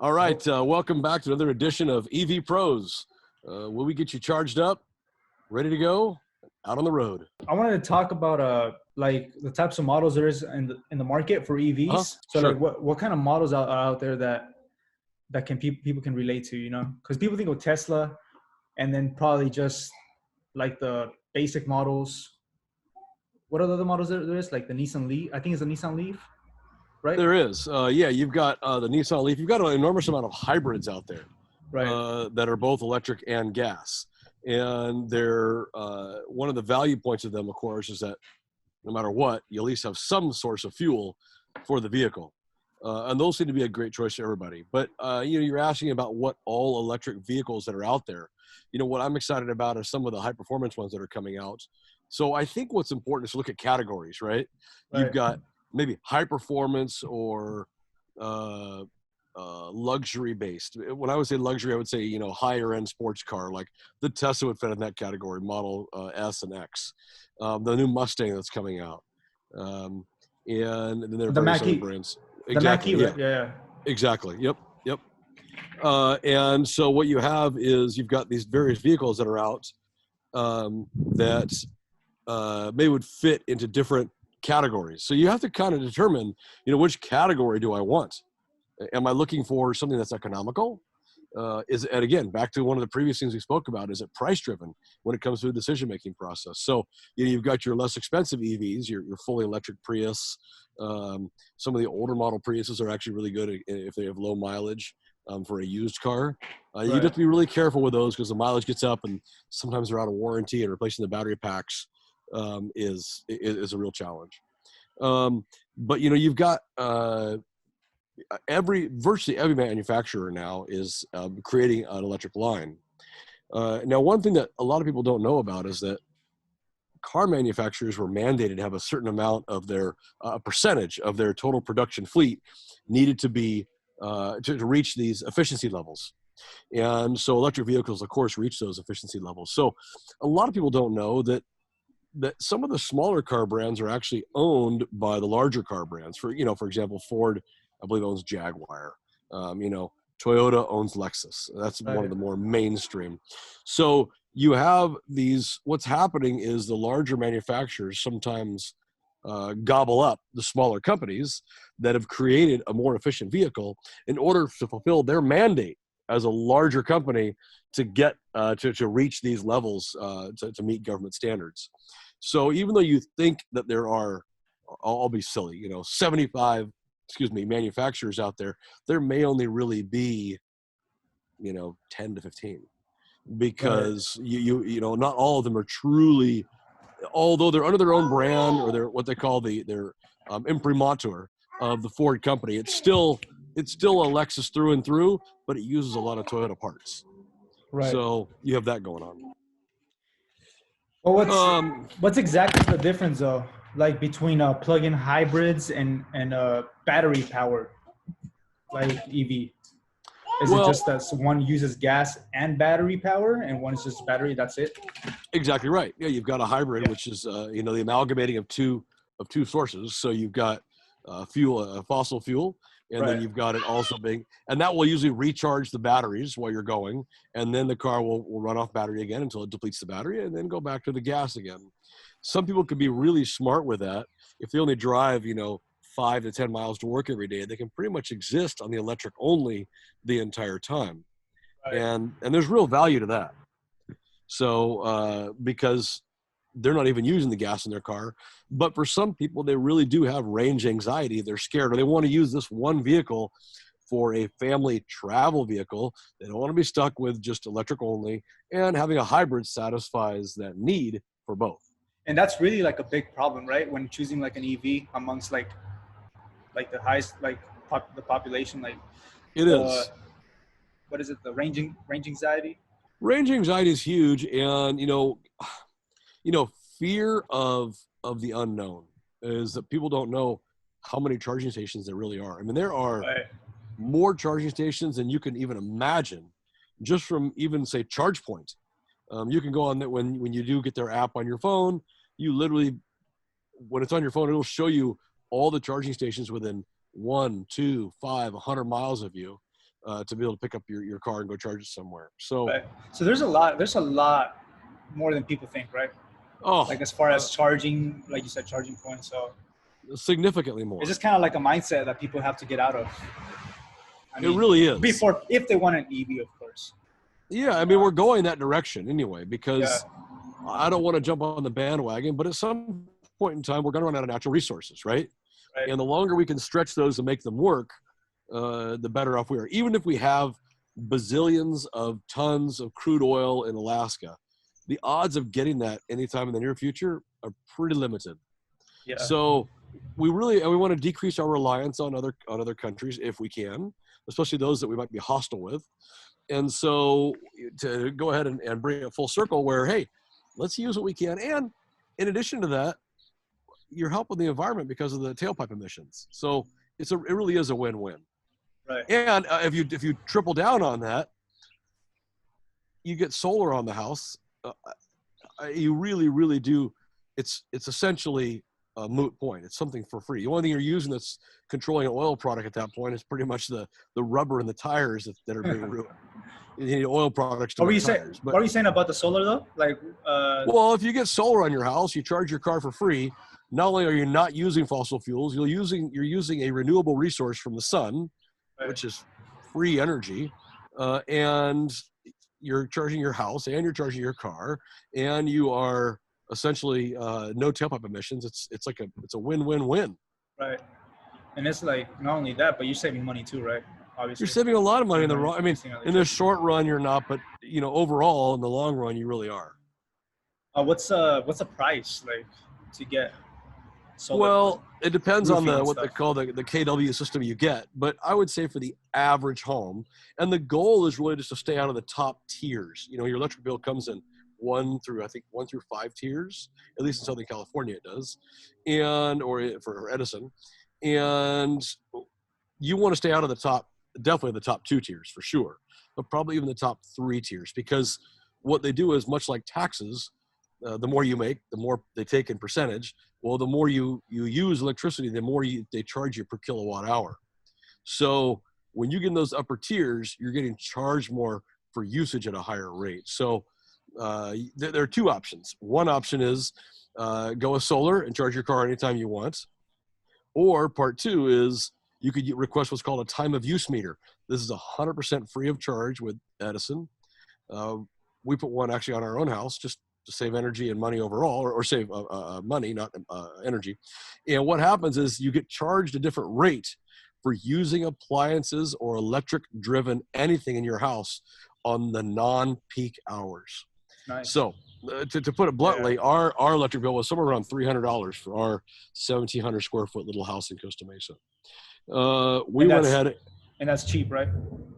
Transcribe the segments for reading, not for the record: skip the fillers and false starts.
All right, welcome back to another edition of EV Pros. Will we get you charged up, ready to go, out on the road? I wanted to talk about like the types of models there is in the market for EVs. So Sure. like what kind of models are out there that can people can relate to, Because people think of Tesla and then probably just like the basic models. What are the other models there is? Like the Nissan Leaf. I think it's the Nissan Leaf, right? There is. Yeah, you've got the Nissan Leaf. You've got an enormous amount of hybrids out there Right. that are both electric and gas. And they're one of the value points of them, of course, is that no matter what, you at least have some source of fuel for the vehicle. And those seem to be a great choice for everybody. But you're asking about what all electric vehicles that are out there. What I'm excited about are some of the high performance ones that are coming out. So I think what's important is to look at categories, right? You've Right. got maybe high performance or luxury based. When I would say luxury, I would say higher end sports car, like the Tesla would fit in that category, Model S and X, the new Mustang that's coming out, and then there are The various other Mackie, brands. the Mackie, Exactly. Yeah. right? Yeah. Exactly. Yep. Yep. And so what you have is you've got these various vehicles that are out that they would fit into different categories. So you have to kind of determine, which category do I want? Am I looking for something that's economical? And again, back to one of the previous things we spoke about, is it price driven when it comes to the decision-making process? So you've got your less expensive EVs, your fully electric Prius. Some of the older model Priuses are actually really good if they have low mileage for a used car. You Right. have to be really careful with those because the mileage gets up and sometimes they're out of warranty, and replacing the battery packs is a real challenge. But you've got virtually every manufacturer now is creating an electric line. Now, one thing that a lot of people don't know about is that car manufacturers were mandated to have a certain amount of their percentage of their total production fleet needed to be to reach these efficiency levels. And so electric vehicles, of course, reach those efficiency levels. So a lot of people don't know that some of the smaller car brands are actually owned by the larger car brands. For example, Ford, I believe, owns Jaguar. Toyota owns Lexus. That's one of the more mainstream. So you have these. What's happening is the larger manufacturers sometimes gobble up the smaller companies that have created a more efficient vehicle in order to fulfill their mandate as a larger company to get to reach these levels to meet government standards. So even though you think that there are, I'll be silly, 75, manufacturers out there may only really be, 10 to 15, because not all of them are truly, although they're under their own brand or they're what they call their imprimatur of the Ford company. It's still a Lexus through and through, but it uses a lot of Toyota parts. Right. So you have that going on. Well, what's exactly the difference though, like between plug-in hybrids and battery powered like EV? Is it just that one uses gas and battery power, and one is just battery? That's it. Exactly right. Yeah, you've got a hybrid, which is the amalgamating of two sources. So you've got fossil fuel, and then you've got it also being, and that will usually recharge the batteries while you're going, and then the car will run off battery again until it depletes the battery, and then go back to the gas again. Some people could be really smart with that. If they only drive 5 to 10 miles to work every day, they can pretty much exist on the electric only the entire time. And there's real value to that. So because they're not even using the gas in their car. But for some people, they really do have range anxiety. They're scared, or they want to use this one vehicle for a family travel vehicle. They don't want to be stuck with just electric only, and having a hybrid satisfies that need for both. And that's really like a big problem, right? When choosing like an EV amongst like the highest, like the population, like it is. What is it? The range anxiety? Range anxiety is huge. And, fear of the unknown is that people don't know how many charging stations there really are. I mean, there are more charging stations than you can even imagine, just from even say ChargePoint. You can go on that when you do get their app on your phone, you literally, when it's on your phone, it'll show you all the charging stations within 1, 2, 5, 100 miles of you. to be able to pick up your car and go charge it somewhere. So, Right. So there's a lot more than people think, right? Like oh, as far as charging, like you said, charging points. So significantly it's more. just kind of like a mindset that people have to get out of. I It mean, really is. before if they want an EV, of course. Yeah, I mean, we're going that direction anyway, Yeah. because I don't want to jump on the bandwagon, but at some point in time, we're going to run out of natural resources, right? Right. And the longer we can stretch those and make them work, the better off we are. Even if we have bazillions of tons of crude oil in Alaska, the odds of getting that anytime in the near future are pretty limited. Yeah. So we want to decrease our reliance on other countries if we can, especially those that we might be hostile with. And so to go ahead and bring it full circle where, hey, let's use what we can. And in addition to that, you're helping the environment because of the tailpipe emissions. So it really is a win-win. Right. And if you triple down on that, you get solar on the house. You really do. It's essentially a moot point. It's something for free. The only thing you're using that's controlling an oil product at that point is pretty much the rubber and the tires that are being ruined. You need oil products to make tires. What were you saying about the solar though? Like, well, if you get solar on your house, you charge your car for free. Not only are you not using fossil fuels, you're using a renewable resource from the sun, right. which is free energy, and you're charging your house and you're charging your car, and you are essentially no tailpipe emissions. It's a win-win-win. Right. And it's like not only that, but you're saving money too, right? Obviously. You're saving a lot of money in the run. I mean, in the short run, you're not, but overall, in the long run, you really are. What's the price like to get solar? Well, it depends on what stuff. they call the KW system you get, but I would say for the average home, and the goal is really just to stay out of the top tiers. Your electric bill comes in 1 through 5 tiers, at least in Southern California it does, or for Edison, and you want to stay out of the top, definitely the top 2 tiers for sure, but probably even the top 3 tiers, because what they do is much like taxes. The more you make, the more they take in percentage. Well, the more you use electricity, the more they charge you per kilowatt hour. So when you get in those upper tiers, you're getting charged more for usage at a higher rate. So there are 2 options. One option is go with solar and charge your car anytime you want. Or part 2 is you could request what's called a time of use meter. This is 100% free of charge with Edison. We put one actually on our own house just to save energy and money overall, or save money, not energy. And what happens is you get charged a different rate for using appliances or electric driven anything in your house on the non-peak hours. Nice. So to put it bluntly, our electric bill was somewhere around $300 for our 1,700 square foot little house in Costa Mesa. We went ahead. And that's cheap, right?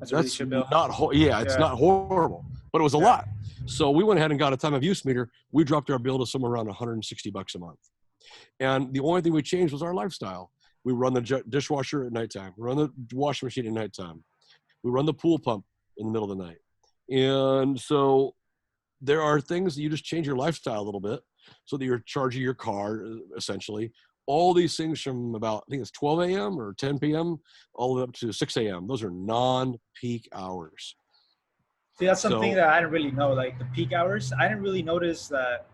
That's a really cheap bill. It's not horrible, but it was a lot. So we went ahead and got a time of use meter. We dropped our bill to somewhere around $160 a month. And the only thing we changed was our lifestyle. We run the dishwasher at nighttime. We run the washing machine at nighttime. We run the pool pump in the middle of the night. And so there are things that you just change your lifestyle a little bit so that you're charging your car essentially. All these things from about, I think it's 12 a.m. or 10 p.m. all the way up to 6 a.m. Those are non-peak hours. See, that's something that I didn't really know. Like the peak hours, I didn't really notice that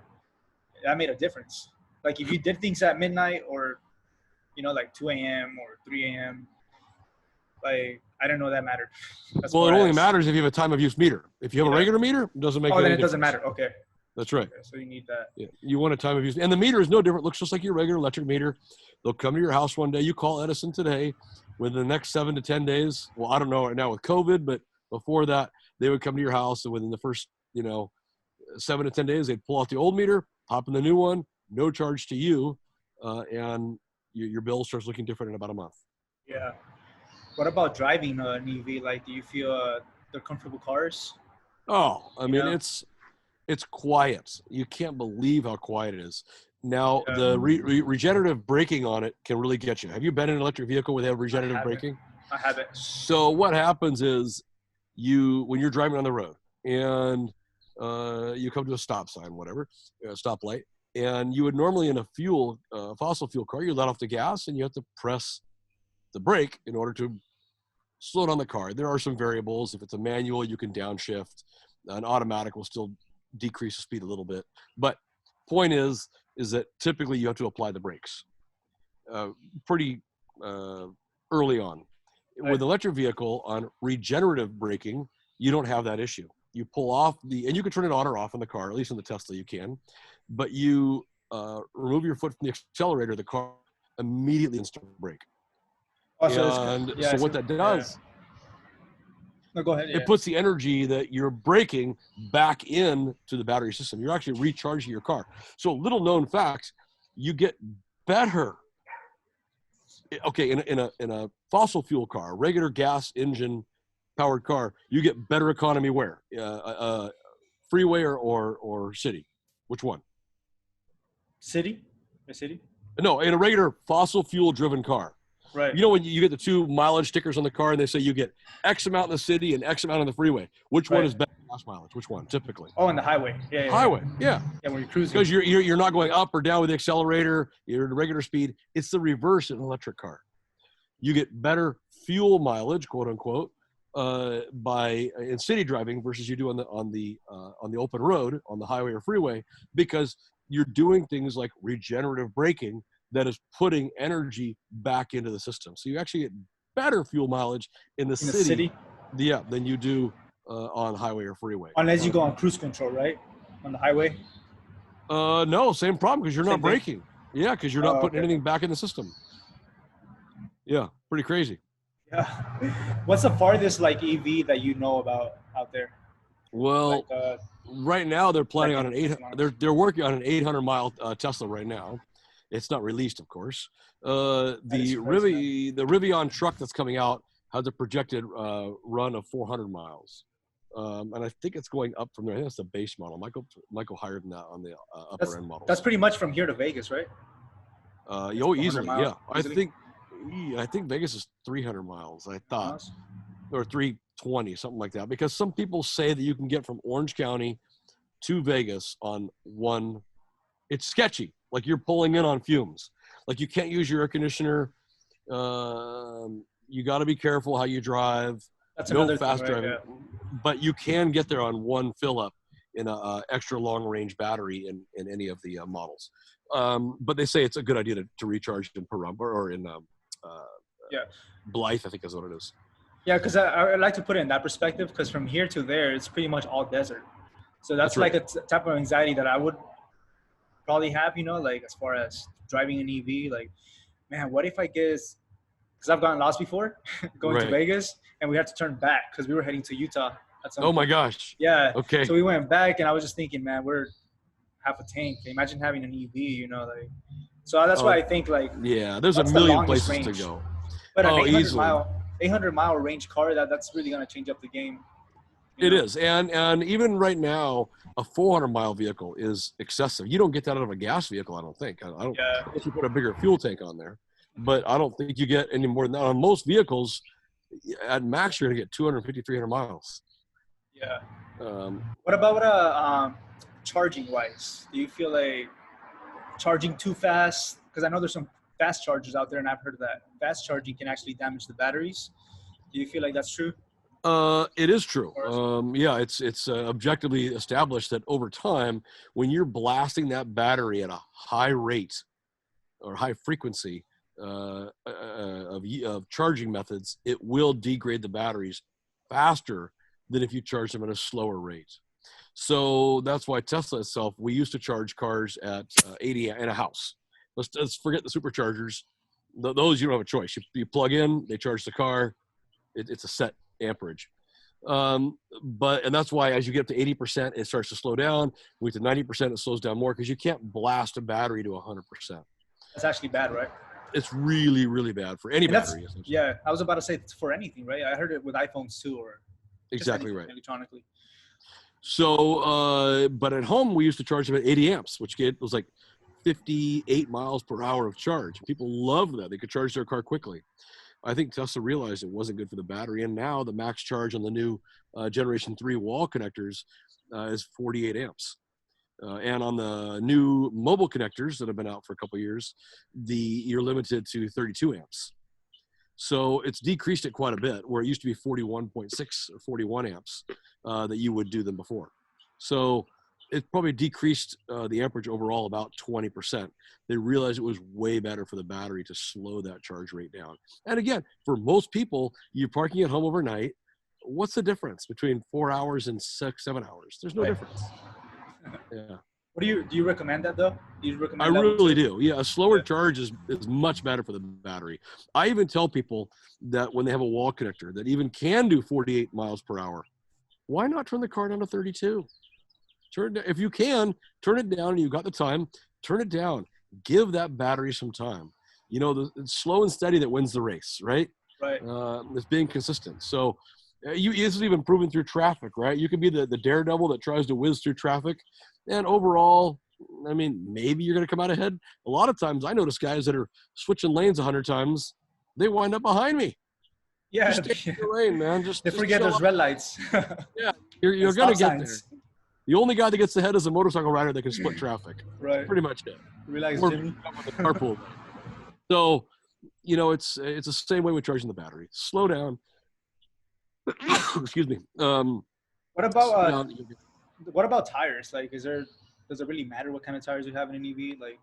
made a difference. Like if you did things at midnight or, like 2 a.m. or 3 a.m., like I didn't know that mattered. Well, it only matters if you have a time of use meter. If you have a regular meter, it doesn't make any difference. Then it doesn't matter. Okay. That's right. Okay, so you need that. Yeah, you want a time of use. And the meter is no different. It looks just like your regular electric meter. They'll come to your house one day. You call Edison today. Within the next 7 to 10 days, well, I don't know right now with COVID, but before that, they would come to your house. And within the first, 7 to 10 days, they'd pull out the old meter, pop in the new one, no charge to you. And your bill starts looking different in about a month. Yeah. What about driving an EV? Like, do you feel they're comfortable cars? Oh, I mean, it's quiet. You can't believe how quiet it is. Now, the regenerative braking on it can really get you. Have you been in an electric vehicle without regenerative braking? I haven't. So what happens is when you're driving on the road and you come to a stop sign, whatever, a stoplight, and you would normally in a fossil fuel car, you let off the gas and you have to press the brake in order to slow down the car. There are some variables. If it's a manual, you can downshift. An automatic will still decrease the speed a little bit. But point is that typically you have to apply the brakes pretty early on. Right. With electric vehicle on regenerative braking, you don't have that issue. You pull off and you can turn it on or off in the car, at least in the Tesla you can, but you remove your foot from the accelerator, the car immediately starts to brake. Oh, And so what that does, no, go ahead. it puts the energy that you're braking back in to the battery system. You're actually recharging your car. So little known fact, you get better. Okay, in a fossil fuel car, regular gas engine powered car, you get better economy where? Freeway or city? Which one? City? A city? No, in a regular fossil fuel driven car. Right. You know when you get the 2 mileage stickers on the car and they say you get X amount in the city and X amount on the freeway. Which one is better gas mileage? Which one typically? Oh, in the highway. Yeah. Highway. Yeah. Yeah, when you're cruising. Because you're not going up or down with the accelerator. You're at a regular speed. It's the reverse in an electric car. You get better fuel mileage, quote unquote, in city driving versus you do on the open road, on the highway or freeway, because you're doing things like regenerative braking that is putting energy back into the system. So you actually get better fuel mileage in the city, than you do on highway or freeway. Unless you go on cruise control, right? On the highway? No, same problem because you're not braking. Yeah, because you're not putting anything back in the system. Yeah, pretty crazy. Yeah. What's the farthest EV that you know about out there? Well, right now they're planning on they're working on an 800-mile Tesla right now. It's not released, of course. The Rivian truck that's coming out has a projected run of 400 miles. And I think it's going up from there. I think that's the base model. Might go higher than that on the upper end models. That's pretty much from here to Vegas, right? Easily, yeah. I think Vegas is 300 miles, I thought, or 320, something like that. Because some people say that you can get from Orange County to Vegas on one. It's sketchy. Like you're pulling in on fumes. Like you can't use your air conditioner. You got to be careful how you drive. That's no another fast thing, right? driving. Yeah. But you can get there on one fill up in a extra long range battery in any of the models. But they say it's a good idea to recharge in Pahrump or in Blythe, I think is what it is. Yeah, because I like to put it in that perspective, because from here to there, it's pretty much all desert. So that's right. like a type of anxiety that I would probably have, as far as driving an EV. Like, man, what if I guess, because I've gotten lost before going to Vegas, and we had to turn back because we were heading to Utah at some point. My gosh. Yeah. Okay. So we went back, and I was just thinking, man, we're half a tank. Imagine having an EV, So that's why I think there's a million places to go. But an 800-mile range car, that's really going to change up the game. It is. And even right now, a 400-mile vehicle is excessive. You don't get that out of a gas vehicle, I don't think. I don't. Unless you put a bigger fuel tank on there. But I don't think you get any more than that. On most vehicles, at max, you're going to get 250, 300 miles. Yeah. What about charging-wise? Do you feel like charging too fast? Because I know there's some fast chargers out there, and I've heard that fast charging can actually damage the batteries. Do you feel like that's true? It is true. It's objectively established that over time, when you're blasting that battery at a high rate or high frequency of charging methods, it will degrade the batteries faster than if you charge them at a slower rate. So that's why Tesla itself, we used to charge cars at 80 in a house. Let's forget the superchargers. Those you don't have a choice. You plug in, they charge the car. It's a set amperage. And that's why as you get up to 80%, it starts to slow down. We get to 90%, it slows down more because you can't blast a battery to 100%. That's actually bad, right? It's really, really bad for any battery. Yeah, I was about to say it's for anything, right? I heard it with iPhones too, or exactly right. Electronically. So, but at home we used to charge them at 80 amps, which was like 58 miles per hour of charge. People loved that. They could charge their car quickly. I think Tesla realized it wasn't good for the battery, and now the max charge on the new Generation 3 wall connectors is 48 amps. And on the new mobile connectors that have been out for a couple of years, you're limited to 32 amps. So it's decreased it quite a bit, where it used to be 41.6 or 41 amps that you would do them before. So it probably decreased the amperage overall about 20%. They realized it was way better for the battery to slow that charge rate down. And again, for most people, you're parking at home overnight. What's the difference between 4 hours and 7 hours? There's no difference. Yeah. What do you recommend that though? Do you I recommend that really too? do. Yeah, a slower charge is much better for the battery. I even tell people that when they have a wall connector that even can do 48 miles per hour, why not turn the car down to 32? If you can, turn it down and you've got the time, turn it down. Give that battery some time. You know, it's slow and steady that wins the race, right? Right. It's being consistent. So this is even proven through traffic, right? You can be the daredevil that tries to whiz through traffic. And overall, I mean, maybe you're going to come out ahead. A lot of times I notice guys that are switching lanes 100 times, they wind up behind me. Yeah. Just stay in your lane, man. They forget those red lights. Yeah, you're going to get there. The only guy that gets ahead is a motorcycle rider that can split traffic. Right. That's pretty much it. Relax, Or Jimmy. carpool. So, you know, it's the same way with charging the battery. Slow down. Excuse me. What about tires? Like, does it really matter what kind of tires you have in an EV? Like,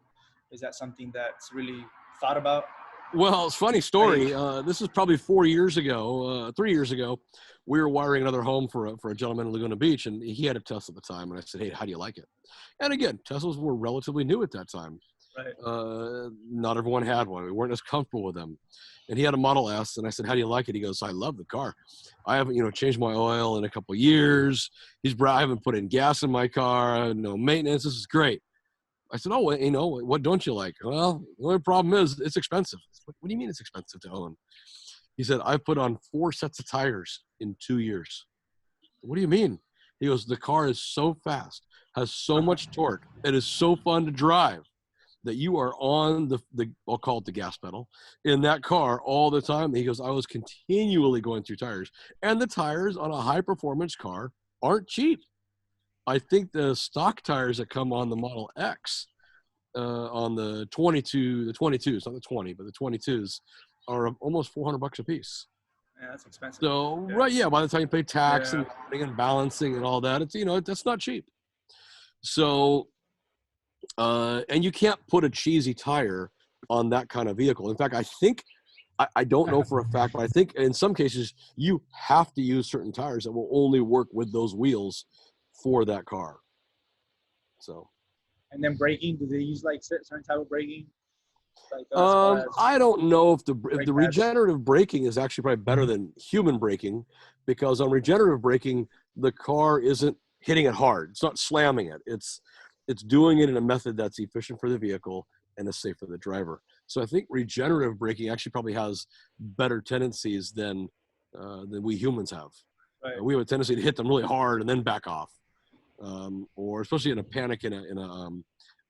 is that something that's really thought about? Well, it's a funny story. This is probably 4 years ago, 3 years ago. We were wiring another home for a gentleman in Laguna Beach, and he had a Tesla at the time. And I said, "Hey, how do you like it?" And again, Teslas were relatively new at that time. Right. Not everyone had one. We weren't as comfortable with them. And he had a Model S, and I said, "How do you like it?" He goes, "I love the car. I haven't, changed my oil in a couple of years. I haven't put in gas in my car. No maintenance. This is great." I said, "Oh, what don't you like?" "Well, the only problem is it's expensive." What do you mean it's expensive to own? He said, "I've put on 4 sets of tires in 2 years." "What do you mean?" He goes, "The car is so fast, has so much torque, it is so fun to drive that you are on the I'll call it the gas pedal in that car all the time." He goes, "I was continually going through tires, and the tires on a high performance car aren't cheap. I think the stock tires that come on the Model X, on the 22s, not the 20, but the 22s, are almost $400 a piece." Yeah, that's expensive. So, right, yeah, by the time you pay tax and balancing and all that, it's, that's not cheap. So, and you can't put a cheesy tire on that kind of vehicle. In fact, I think, I don't know for a fact, but I think in some cases you have to use certain tires that will only work with those wheels for that car. So. And then braking, do they use like certain type of braking? Like, I don't know if the regenerative braking is actually probably better than human braking, because on regenerative braking, the car isn't hitting it hard. It's not slamming it. It's doing it in a method that's efficient for the vehicle and is safe for the driver. So I think regenerative braking actually probably has better tendencies than we humans have. Right. We have a tendency to hit them really hard and then back off, or especially in a panic, in a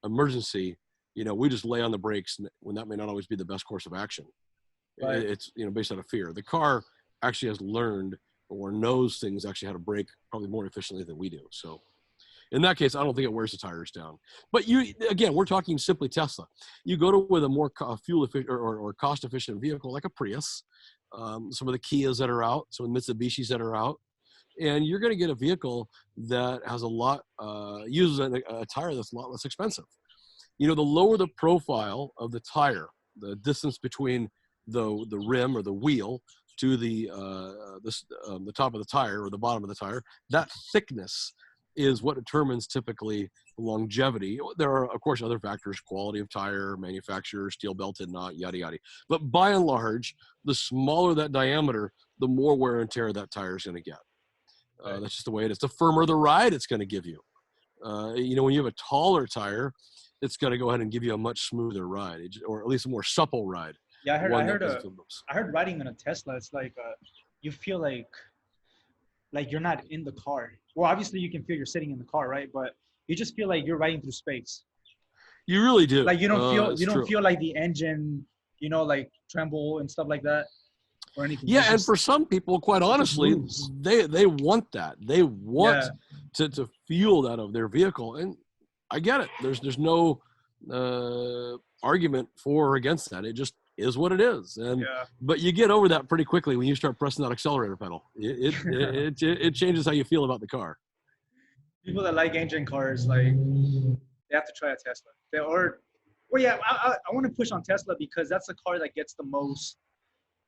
emergency. We just lay on the brakes when that may not always be the best course of action. Right. It's, based out of fear. The car actually has learned or knows things actually how to brake probably more efficiently than we do. So in that case, I don't think it wears the tires down. But again, we're talking simply Tesla. You go with a more fuel efficient or cost efficient vehicle like a Prius, some of the Kias that are out, some of the Mitsubishis that are out, and you're going to get a vehicle that has uses a tire that's a lot less expensive. The lower the profile of the tire, the distance between the rim or the wheel to the top of the tire or the bottom of the tire, that thickness is what determines typically longevity. There are, of course, other factors: quality of tire, manufacturer, steel belted, not, yada yada. But by and large, the smaller that diameter, the more wear and tear that tire is going to get. That's just the way it is. The firmer the ride it's going to give you. When you have a taller tire, it's going to go ahead and give you a much smoother ride, or at least a more supple ride. Yeah, I heard riding on a Tesla, it's like you feel like you're not in the car. Well, obviously you can feel you're sitting in the car, right? But you just feel like you're riding through space. You really do. Like you don't feel like the engine, like tremble and stuff like that, or anything. Yeah, and for some people, quite honestly, they want that. They want to feel that of their vehicle, and I get it. There's no argument for or against that. It just is what it is. And Yeah. but you get over that pretty quickly when you start pressing that accelerator pedal. It changes how you feel about the car. People that like engine cars, like they have to try a Tesla. Well, yeah, I want to push on Tesla because that's the car that gets the most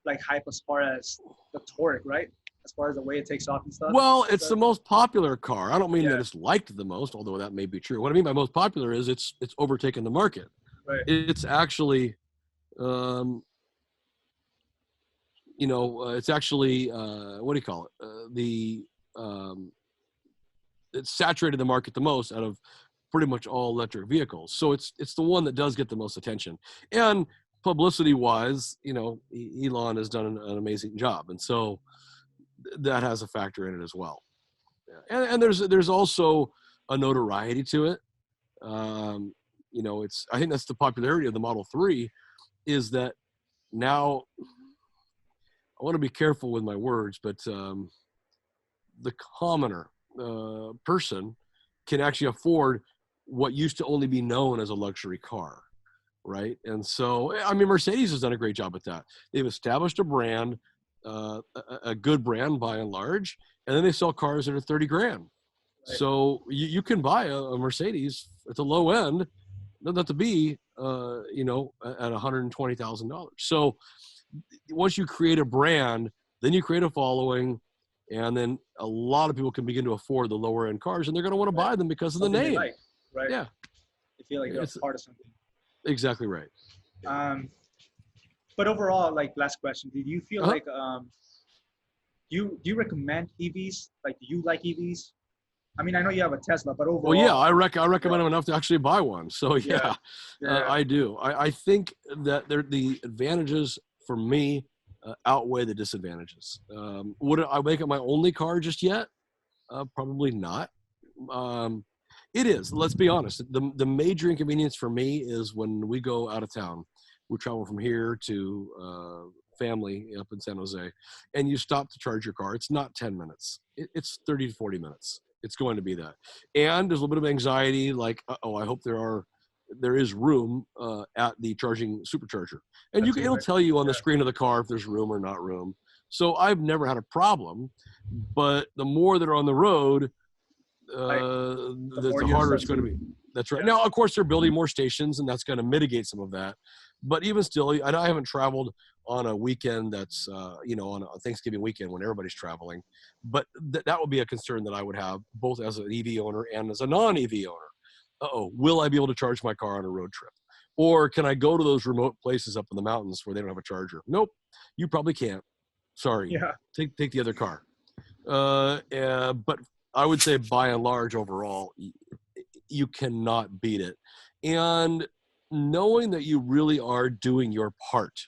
like hype as far as the torque, right? As far as the way it takes off and stuff. Well, it's So, the most popular car. I don't mean that yeah, it's liked the most, although that may be true. What I mean by most popular is it's overtaken the market. right. It's actually um, it's actually what do you call it? The It's saturated the market the most out of pretty much all electric vehicles. So it's the one that does get the most attention. And publicity wise, Elon has done an amazing job, and so that has a factor in it as well. Yeah. And there's also a notoriety to it. Um, it's I think that's the popularity of the Model 3 is that now I want to be careful with my words, but the commoner person can actually afford what used to only be known as a luxury car, right? And so, I mean, Mercedes has done a great job at that. They've established a brand, a good brand by and large, and then they sell cars that are 30 grand. Right. So you can buy a Mercedes at the low end, doesn't have to be, at $120,000. So once you create a brand, then you create a following, and then a lot of people can begin to afford the lower end cars, and they're going to want to Right. buy them because of the Something they name. like, right? Yeah, They feel like they're it's a part of something. exactly right. Um, but overall, like last question, do you feel Uh-huh. like do you recommend EVs? Like, do you like EVs? I mean, I know you have a Tesla, but Well, yeah, overall, I recommend yeah, them enough to actually buy one. So yeah, yeah, yeah, I do. I think that the advantages for me outweigh the disadvantages. Would I make it my only car just yet? Probably not. Um, it is. Let's be honest. The major inconvenience for me is when we go out of town. We travel from here to family up in San Jose, and you stop to charge your car. It's not 10 minutes. It's 30 to 40 minutes. It's going to be that. And there's a little bit of anxiety, like, oh, I hope there is room at the charging supercharger, and that too, it'll right? tell you on the Yeah, screen of the car if there's room or not room. So I've never had a problem, but the more that are on the road, like the more the you harder start it's going to to, be. That's right. yeah, Now, of course, they're building more stations, and that's going to mitigate some of that. But even still, I haven't traveled on a weekend that's, on a Thanksgiving weekend when everybody's traveling. But that would be a concern that I would have, both as an EV owner and as a non-EV owner. Uh-oh, will I be able to charge my car on a road trip? Or can I go to those remote places up in the mountains where they don't have a charger? Nope, you probably can't. Sorry, yeah, take the other car. But I would say by and large, overall, you cannot beat it. And knowing that you really are doing your part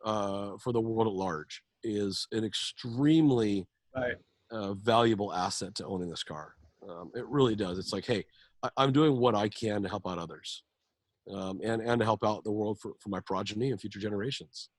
for the world at large is an extremely right, valuable asset to owning this car. It really does. It's like, hey, I'm doing what I can to help out others, and to help out the world for my progeny and future generations.